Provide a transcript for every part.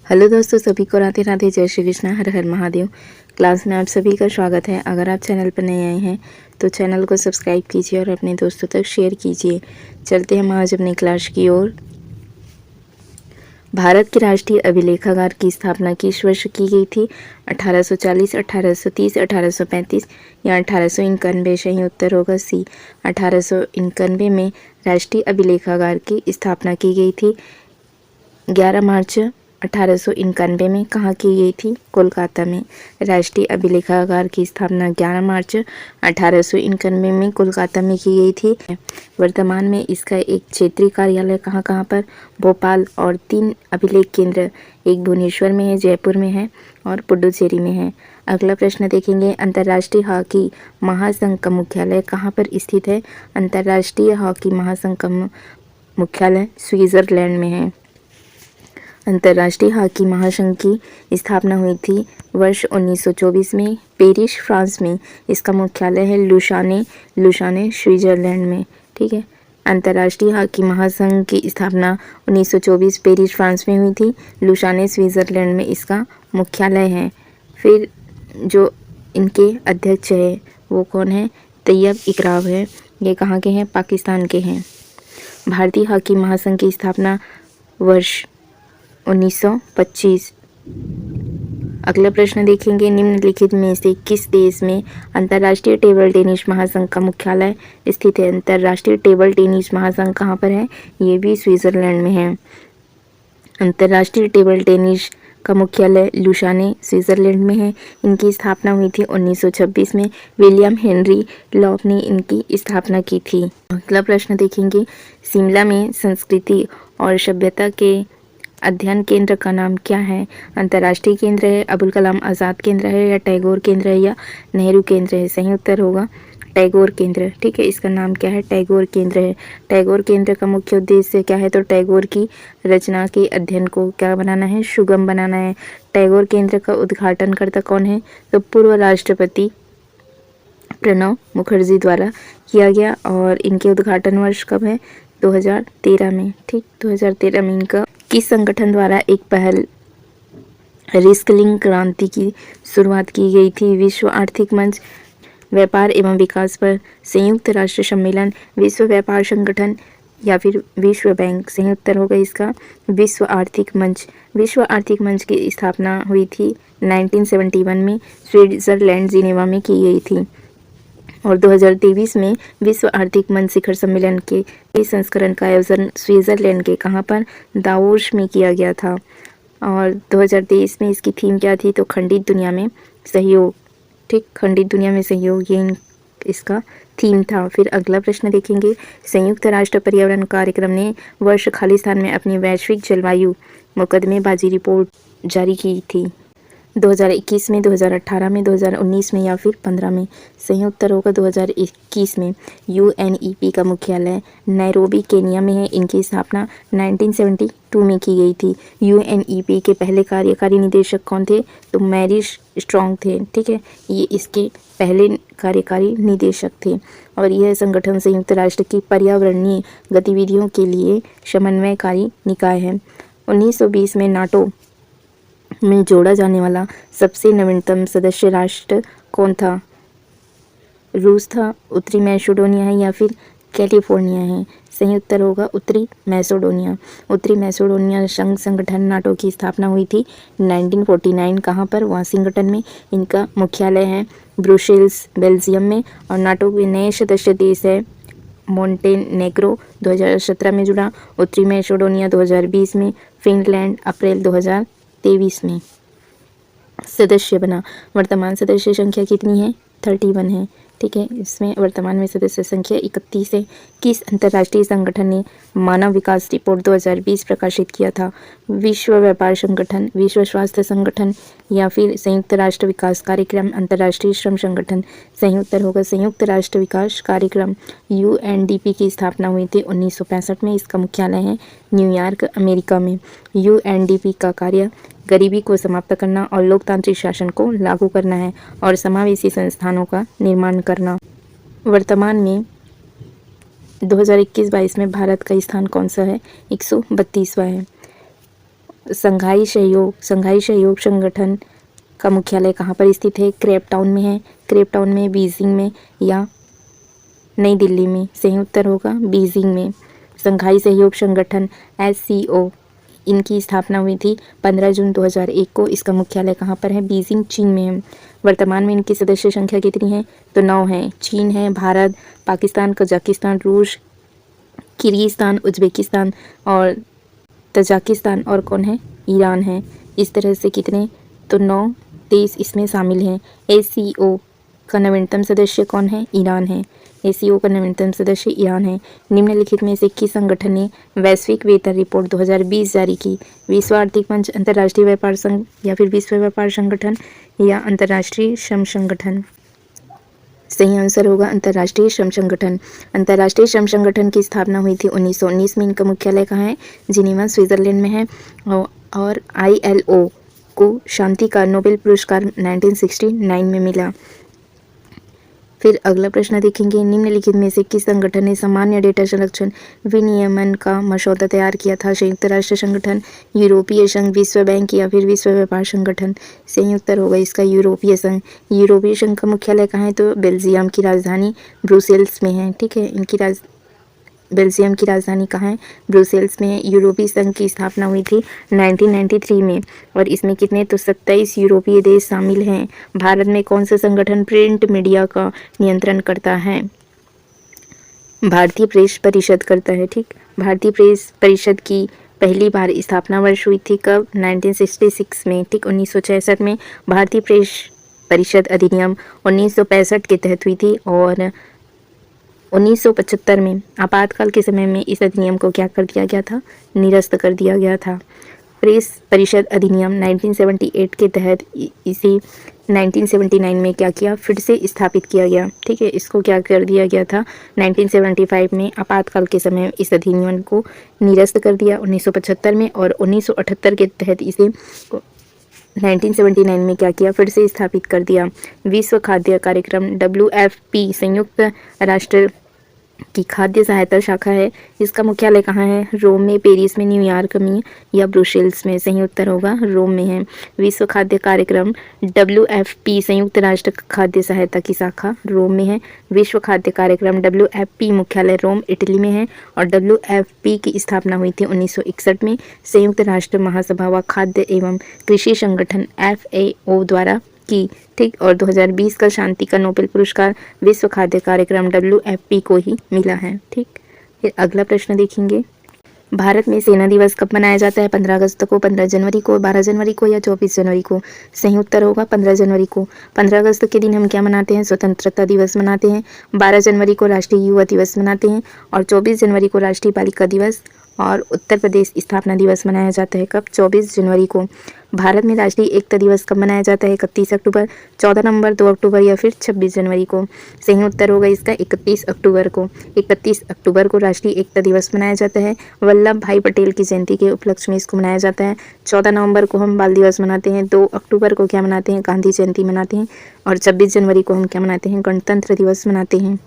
Hello दोस्तों, सभी को राधे राधे, जय श्री कृष्णा, हर हर महादेव। क्लास में आप सभी का स्वागत है। अगर आप चैनल पर नए आए हैं तो चैनल को सब्सक्राइब कीजिए और अपने दोस्तों तक शेयर कीजिए। चलते हैं हम आज अपनी क्लास की ओर। भारत के राष्ट्रीय अभिलेखागार की स्थापना किस वर्ष की गई थी? 1840, 1830, 1835 या 1891? सही उत्तर होगा सी, 1891 में राष्ट्रीय अभिलेखागार की स्थापना की गई थी। 11 मार्च 1891 में कहाँ की गई थी? कोलकाता में। राष्ट्रीय अभिलेखागार की स्थापना 11 मार्च 1891 में कोलकाता में की गई थी। वर्तमान में इसका एक क्षेत्रीय कार्यालय कहाँ पर? भोपाल। और 3 अभिलेख केंद्र, एक भुवनेश्वर में है, जयपुर में है और पुडुचेरी में है। अगला प्रश्न देखेंगे, अंतर्राष्ट्रीय हॉकी महासंघ का मुख्यालय कहाँ पर स्थित है? अंतर्राष्ट्रीय हॉकी महासंघ का मुख्यालय स्विट्जरलैंड में है। अंतर्राष्ट्रीय हॉकी महासंघ की स्थापना हुई थी वर्ष 1924 में पेरिस, फ्रांस में। इसका मुख्यालय है लुसाने स्विट्जरलैंड में। ठीक है, अंतर्राष्ट्रीय हॉकी महासंघ की स्थापना 1924 पेरिस, फ्रांस में हुई थी। लुसाने स्विट्जरलैंड में इसका मुख्यालय है। फिर जो इनके अध्यक्ष है वो कौन है? तैयब इकराम है। ये कहाँ के हैं? पाकिस्तान के हैं। भारतीय हॉकी महासंघ की स्थापना वर्ष 1925। अगला प्रश्न देखेंगे, निम्नलिखित में से किस देश में अंतर्राष्ट्रीय टेबल टेनिस महासंघ का मुख्यालय स्थित है? अंतर्राष्ट्रीय टेबल टेनिस महासंघ कहाँ पर है? ये भी स्विट्जरलैंड में है। अंतर्राष्ट्रीय टेबल टेनिस का मुख्यालय लुसाने स्विट्जरलैंड में है। इनकी स्थापना हुई थी 1926 में। विलियम हेनरी लॉप ने इनकी स्थापना की थी। अगला प्रश्न देखेंगे, शिमला में संस्कृति और सभ्यता के अध्ययन केंद्र का नाम क्या है? अंतर्राष्ट्रीय केंद्र है, अबुल कलाम आज़ाद केंद्र है, या टैगोर केंद्र है, या नेहरू केंद्र है? सही उत्तर होगा टैगोर केंद्र। ठीक है, इसका नाम क्या है? टैगोर केंद्र है। टैगोर केंद्र का मुख्य उद्देश्य क्या है? तो टैगोर की रचना के अध्ययन को क्या बनाना है? सुगम बनाना है। टैगोर केंद्र का उद्घाटनकर्ता कौन है? तो पूर्व राष्ट्रपति प्रणब मुखर्जी द्वारा किया गया। और इनके उद्घाटन वर्ष कब है? 2013 में। ठीक, 2013 में इनका किस संगठन द्वारा एक पहल रिस्किलिंग क्रांति की शुरुआत की गई थी? विश्व आर्थिक मंच, व्यापार एवं विकास पर संयुक्त राष्ट्र सम्मेलन, विश्व व्यापार संगठन या फिर विश्व बैंक? सही उत्तर होगा इसका विश्व आर्थिक मंच। विश्व आर्थिक मंच की स्थापना हुई थी 1971 में, स्विट्जरलैंड जिनेवा में की गई थी। और 2023 में विश्व आर्थिक मंच शिखर सम्मेलन के इस संस्करण का आयोजन स्विट्जरलैंड के कहाँ पर? दावोस में किया गया था। और 2023 में इसकी थीम क्या थी? तो खंडित दुनिया में सहयोग। ठीक, खंडित दुनिया में सहयोग, ये इसका थीम था। फिर अगला प्रश्न देखेंगे, संयुक्त राष्ट्र पर्यावरण कार्यक्रम ने वर्ष खालिस्तान में अपनी वैश्विक जलवायु मुकदमेबाजी रिपोर्ट जारी की थी? 2021 में, 2018 में, 2019 में या फिर 15 में? सही उत्तर होगा 2021 में। UNEP का मुख्यालय नैरोबी, केनिया में है। इनकी स्थापना 1972 में की गई थी। UNEP के पहले कार्यकारी निदेशक कौन थे? तो मैरिस स्ट्रॉन्ग थे। ठीक है, ये इसके पहले कार्यकारी निदेशक थे। और यह संगठन संयुक्त राष्ट्र की पर्यावरणीय गतिविधियों के लिए समन्वयकारी निकाय है। 1920 में नाटो में जोड़ा जाने वाला सबसे नवीनतम सदस्य राष्ट्र कौन था? रूस था, उत्तरी मैसेडोनिया है, या फिर कैलिफोर्निया है? सही उत्तर होगा उत्तरी मैसेडोनिया। उत्तरी मैसेडोनिया संगठन नाटो की स्थापना हुई थी 1949। कहाँ पर? वाशिंगटन में। इनका मुख्यालय है ब्रुसेल्स, बेल्जियम में। और नाटो के नए सदस्य देश है मोंटेनेग्रो, 2017 में जुड़ा। उत्तरी मैसेडोनिया 2020 में। फिनलैंड अप्रैल 2023 में सदस्य बना। वर्तमान सदस्य संख्या कितनी है? 31 है। ठीक है, इसमें वर्तमान में सदस्य संख्या 31 है। किस अंतर्राष्ट्रीय संगठन ने मानव विकास रिपोर्ट 2020 प्रकाशित किया था? विश्व व्यापार संगठन, विश्व स्वास्थ्य संगठन या फिर संयुक्त राष्ट्र विकास कार्यक्रम, अंतर्राष्ट्रीय श्रम संगठन? सही उत्तर होगा संयुक्त राष्ट्र विकास कार्यक्रम। UNDP की स्थापना हुई थी 1965 में। इसका मुख्यालय है न्यूयॉर्क, अमेरिका में। UNDP का कार्य गरीबी को समाप्त करना और लोकतांत्रिक शासन को लागू करना है और समावेशी संस्थानों का निर्माण करना। वर्तमान में 2021-22 में भारत का स्थान कौन सा है? 132वां है। संघाई सहयोग संगठन का मुख्यालय कहाँ पर स्थित है? केप टाउन में है। केप टाउन में, बीजिंग में या नई दिल्ली में? सही उत्तर होगा बीजिंग में। संघाई सहयोग संगठन SCO, इनकी स्थापना हुई थी 15 जून 2001 को। इसका मुख्यालय कहाँ पर है? बीजिंग, चीन में है। वर्तमान में इनकी सदस्य संख्या कितनी है? तो 9 है। चीन है, भारत, पाकिस्तान, कजाकिस्तान, रूस, किर्गिस्तान, उज्बेकिस्तान और तजाकिस्तान, और कौन है? ईरान है। इस तरह से कितने? तो 9 देश इसमें शामिल हैं। SCO का नवीनतम सदस्य कौन है? ईरान है। SCO का नवीनतम सदस्य ईरान है। निम्नलिखित में से किस संगठन ने वैश्विक वेतन रिपोर्ट 2020 जारी की? विश्व आर्थिक मंच, अंतर्राष्ट्रीय व्यापार संघ या फिर विश्व व्यापार संगठन या अंतर्राष्ट्रीय श्रम संगठन? सही आंसर होगा अंतर्राष्ट्रीय श्रम संगठन। अंतर्राष्ट्रीय श्रम संगठन की स्थापना हुई थी 1919 में। इनका मुख्यालय कहाँ है? जिनेवा, स्विट्जरलैंड में है। और ILO को शांति का नोबेल पुरस्कार 1969 में मिला। फिर अगला प्रश्न देखेंगे, निम्नलिखित में से किस संगठन ने सामान्य डेटा संरक्षण विनियमन का मसौदा तैयार किया था? संयुक्त राष्ट्र संगठन, यूरोपीय संघ, विश्व बैंक या फिर विश्व व्यापार संगठन? सही उत्तर होगा इसका यूरोपीय संघ। यूरोपीय संघ का मुख्यालय कहाँ है? तो बेल्जियम की राजधानी ब्रुसेल्स में है। ठीक है, बेल्जियम की राजधानी कहाँ है? ब्रुसेल्स में है। यूरोपीय संघ की स्थापना हुई थी 1993 में और इसमें कितने? तो 27 यूरोपीय देश शामिल हैं। भारत में कौन सा संगठन प्रिंट मीडिया का नियंत्रण करता है? भारतीय प्रेस परिषद करता है। ठीक, भारतीय प्रेस परिषद की पहली बार स्थापना वर्ष हुई थी कब? 1966 में। ठीक, 1966 में भारतीय प्रेस परिषद अधिनियम 1965 के तहत हुई थी और 1975 में आपातकाल के समय में इस अधिनियम को क्या कर दिया गया था? निरस्त कर दिया गया था। प्रेस परिषद अधिनियम 1978 के तहत इसे 1979 में क्या किया? फिर से स्थापित किया गया। ठीक है, इसको क्या कर दिया गया था? 1975 में आपातकाल के समय इस अधिनियम को निरस्त कर दिया 1975 में, और 1978 के तहत इसे 1979 में क्या किया? फिर से स्थापित कर दिया। विश्व खाद्य कार्यक्रम WFP संयुक्त राष्ट्र की खाद्य सहायता शाखा है। इसका मुख्यालय कहाँ है? रोम में, पेरिस में, न्यूयॉर्क में या ब्रुसेल्स में? सही उत्तर होगा रोम में है। विश्व खाद्य कार्यक्रम WFP संयुक्त राष्ट्र खाद्य सहायता की शाखा रोम में है। विश्व खाद्य कार्यक्रम WFP मुख्यालय रोम, इटली में है और WFP की स्थापना हुई थी 1961 में संयुक्त राष्ट्र महासभा व खाद्य एवं कृषि संगठन FAO द्वारा की। ठीक, और 2020 का शांति का नोबेल पुरस्कार विश्व खाद्य कार्यक्रम WFP को ही मिला है। ठीक, फिर अगला प्रश्न देखेंगे, भारत में सेना दिवस कब मनाया जाता है? 15 अगस्त को, 15 जनवरी को, 12 जनवरी को या 24 जनवरी को? सही उत्तर होगा 15 जनवरी को। 15 अगस्त के दिन हम क्या मनाते हैं? स्वतंत्रता दिवस मनाते हैं। 12 जनवरी को राष्ट्रीय युवा दिवस मनाते हैं और 24 जनवरी को राष्ट्रीय बालिका दिवस और उत्तर प्रदेश स्थापना दिवस मनाया जाता है। कब? 24 जनवरी को। भारत में राष्ट्रीय एकता दिवस कब मनाया जाता है? 31 अक्टूबर, 14 नवंबर, 2 अक्टूबर या फिर 26 जनवरी को? सही उत्तर होगा इसका 31 अक्टूबर को। 31 अक्टूबर को राष्ट्रीय एकता दिवस मनाया जाता है। वल्लभ भाई पटेल की जयंती के उपलक्ष्य में इसको मनाया जाता है। 14 नवंबर को हम बाल दिवस मनाते हैं। 2 अक्टूबर को क्या मनाते हैं? गांधी जयंती मनाते हैं और 26 जनवरी को हम क्या मनाते हैं? गणतंत्र दिवस मनाते हैं।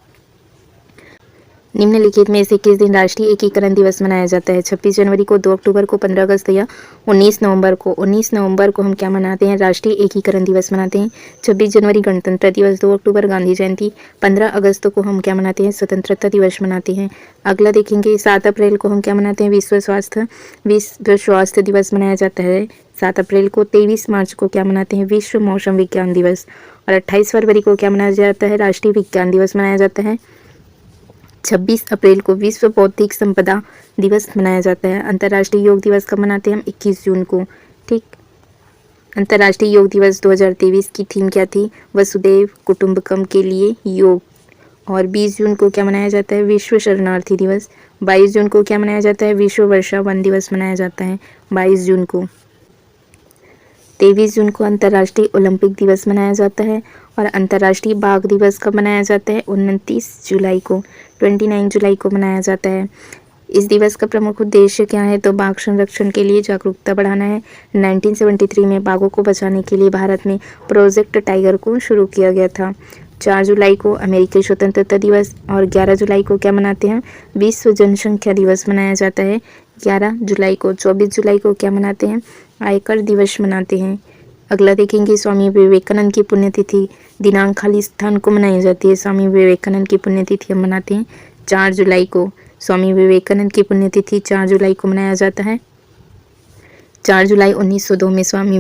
निम्नलिखित में से किस दिन राष्ट्रीय एकीकरण दिवस मनाया जाता है? 26 जनवरी को, 2 अक्टूबर को, 15 अगस्त या 19 नवंबर को? 19 नवंबर को हम क्या मनाते हैं? राष्ट्रीय एकीकरण दिवस मनाते हैं। 26 जनवरी गणतंत्र दिवस, 2 अक्टूबर गांधी जयंती, 15 अगस्त को हम क्या मनाते हैं? स्वतंत्रता दिवस मनाते हैं। अगला देखेंगे, 7 अप्रैल को हम क्या मनाते हैं? विश्व स्वास्थ्य दिवस मनाया जाता है 7 अप्रैल को। 23 मार्च को क्या मनाते हैं? विश्व मौसम विज्ञान दिवस। और 28 फरवरी को क्या मनाया जाता है? राष्ट्रीय विज्ञान दिवस मनाया जाता है। 26 अप्रैल को विश्व बौद्धिक संपदा दिवस मनाया जाता है। अंतर्राष्ट्रीय योग दिवस कब मनाते हैं हम? 21 जून को। ठीक, अंतर्राष्ट्रीय योग दिवस 2023 की थीम क्या थी? वसुधैव कुटुंबकम के लिए योग। और 20 जून को क्या मनाया जाता है? विश्व शरणार्थी दिवस। 22 जून को क्या मनाया जाता है? विश्व वर्षा वन दिवस मनाया जाता है 22 जून को। 23 जून को अंतर्राष्ट्रीय ओलंपिक दिवस मनाया जाता है और अंतर्राष्ट्रीय बाघ दिवस कब मनाया जाता है? 29 जुलाई को। 29 जुलाई को मनाया जाता है। इस दिवस का प्रमुख उद्देश्य क्या है? तो बाघ संरक्षण के लिए जागरूकता बढ़ाना है। 1973 में बाघों को बचाने के लिए भारत में प्रोजेक्ट टाइगर को शुरू किया गया था। 4 जुलाई को अमेरिकी स्वतंत्रता दिवस और 11 जुलाई को क्या मनाते हैं? विश्व जनसंख्या दिवस मनाया जाता है। 11 जुलाई को। 24 जुलाई को क्या मनाते हैं? आयकर दिवस मनाते हैं। अगला देखेंगे स्वामी विवेकानंद की पुण्यतिथि दिनांक खाली स्थान को मनाई जाती है। स्वामी विवेकानंद की पुण्यतिथि हम मनाते हैं 4 जुलाई को। स्वामी विवेकानंद की पुण्यतिथि 4 जुलाई को मनाया जाता है। 4 जुलाई 1902 में स्वामी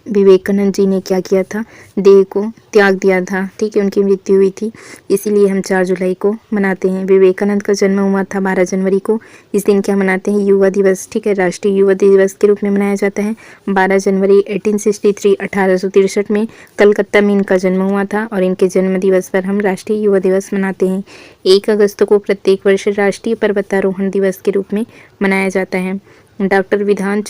विवेकानंद जी ने क्या किया था? देह को त्याग दिया था। ठीक है, उनकी मृत्यु हुई थी, इसीलिए हम 4 जुलाई को मनाते हैं। विवेकानंद का जन्म हुआ था 12 जनवरी को। इस दिन क्या मनाते हैं? युवा दिवस। ठीक है, राष्ट्रीय युवा दिवस के रूप में मनाया जाता है। 12 जनवरी 1863 में कलकत्ता में इनका जन्म हुआ था और इनके जन्म दिवस पर हम राष्ट्रीय युवा दिवस मनाते हैं। 1 अगस्त को प्रत्येक वर्ष राष्ट्रीय पर्वतारोहण दिवस के रूप में मनाया जाता है। डॉक्टर विधान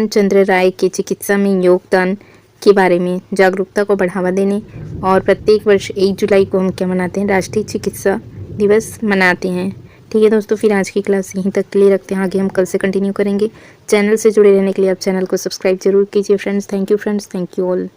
चंद्र राय के चिकित्सा में योगदान के बारे में जागरूकता को बढ़ावा देने और प्रत्येक वर्ष 1 जुलाई को हम क्या मनाते हैं? राष्ट्रीय चिकित्सा दिवस मनाते हैं। ठीक है दोस्तों, फिर आज की क्लास यहीं तक के लिए रखते हैं। आगे हम कल से कंटिन्यू करेंगे। चैनल से जुड़े रहने के लिए आप चैनल को सब्सक्राइब जरूर कीजिए friends. Thank you friends, thank you all.